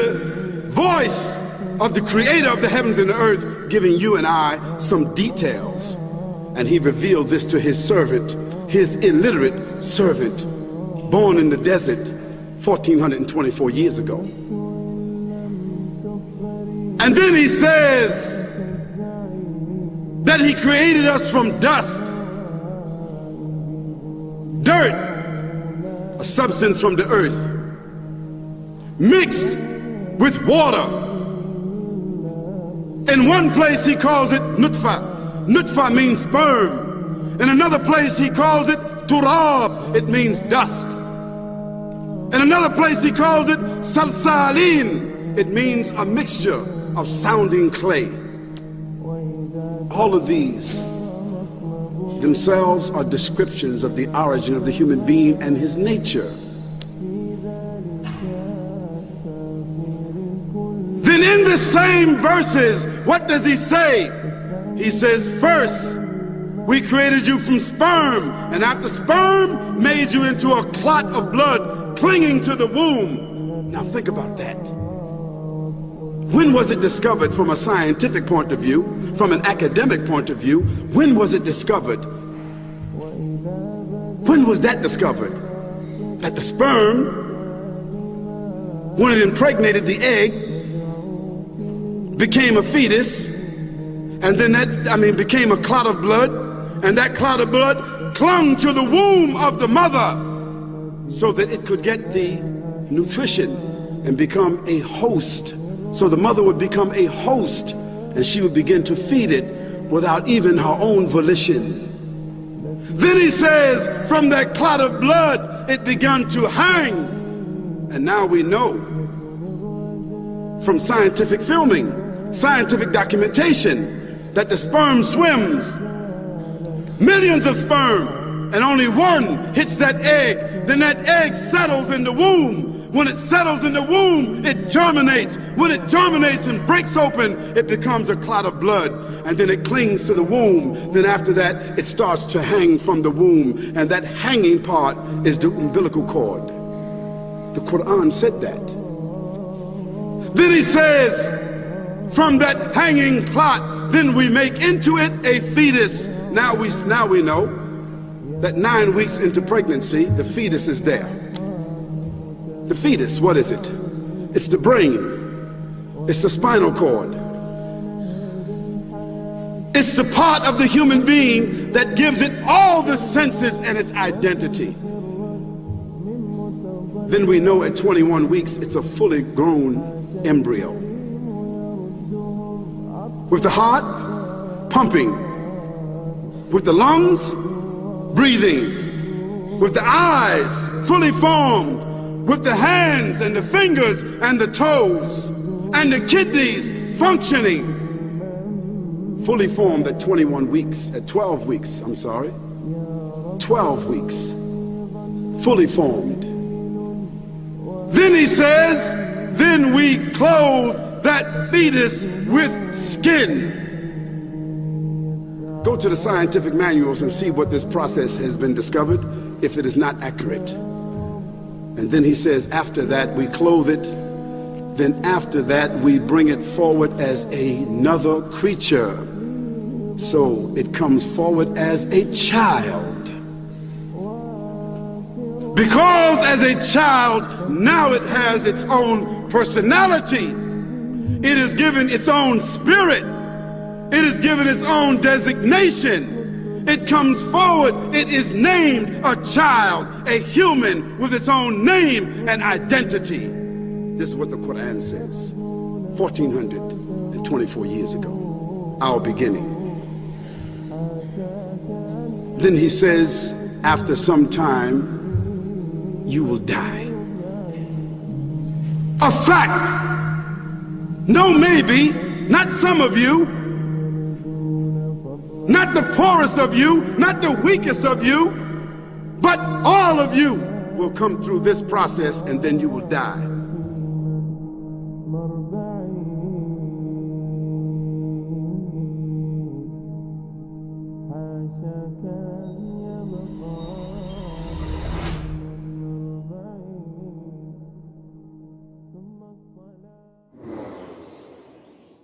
the voice of the creator of the heavens and the earth giving you and I some details. And he revealed this to his servant, his illiterate servant, born in the desert 1424 years ago. And then he says that he created us from dust, dirt, a substance from the earth, mixed with water. In one place he calls it nutfa. Nutfa means sperm. In another place he calls it turab. It means dust. In another place he calls it salsalin. It means a mixture of sounding clay. All of these themselves are descriptions of the origin of the human being and his nature. Then in the same verses, what does he say? He says, first, we created you from sperm, and after sperm, made you into a clot of blood clinging to the womb. Now think about that. When was it discovered from a scientific point of view, from an academic point of view? When was it discovered? When was that discovered? That the sperm, when it impregnated the egg, became a fetus, and then became a clot of blood, and that clot of blood clung to the womb of the mother so that it could get the nutrition and become a host. So the mother would become a host, and she would begin to feed it without even her own volition. Then he says, from that clot of blood, it began to hang. And now we know from scientific filming, scientific documentation, that the sperm swims, millions of sperm, and only one hits that egg. Then that egg settles in the womb. When it settles in the womb, it germinates. When it germinates and breaks open, it becomes a clot of blood, and then it clings to the womb. Then after that, it starts to hang from the womb, and that hanging part is the umbilical cord. The Quran said that. Then he says, from that hanging clot, then we make into it a fetus. Now we know that 9 weeks into pregnancy, the fetus is there. The fetus, what is it? It's the brain. It's the spinal cord. It's the part of the human being that gives it all the senses and its identity. Then we know at 21 weeks, it's a fully grown embryo. With the heart pumping, with the lungs breathing, with the eyes fully formed, with the hands and the fingers and the toes, and the kidneys functioning, fully formed at 21 weeks, at 12 weeks, 12 weeks, fully formed. Then he says, then we clothe that fetus with skin. Go to the scientific manuals and see what this process has been discovered, if it is not accurate. And then he says, after that we clothe it, then after that we bring it forward as another creature. So it comes forward as a child. Because as a child, now it has its own personality. It is given its own spirit. It is given its own designation. It comes forward, it is named a child, a human with its own name and identity. This is what the Quran says, 1424 years ago, our beginning. Then he says, after some time, you will die. A fact. No maybe, not some of you, not the poorest of you, not the weakest of you, but all of you will come through this process, and then you will die.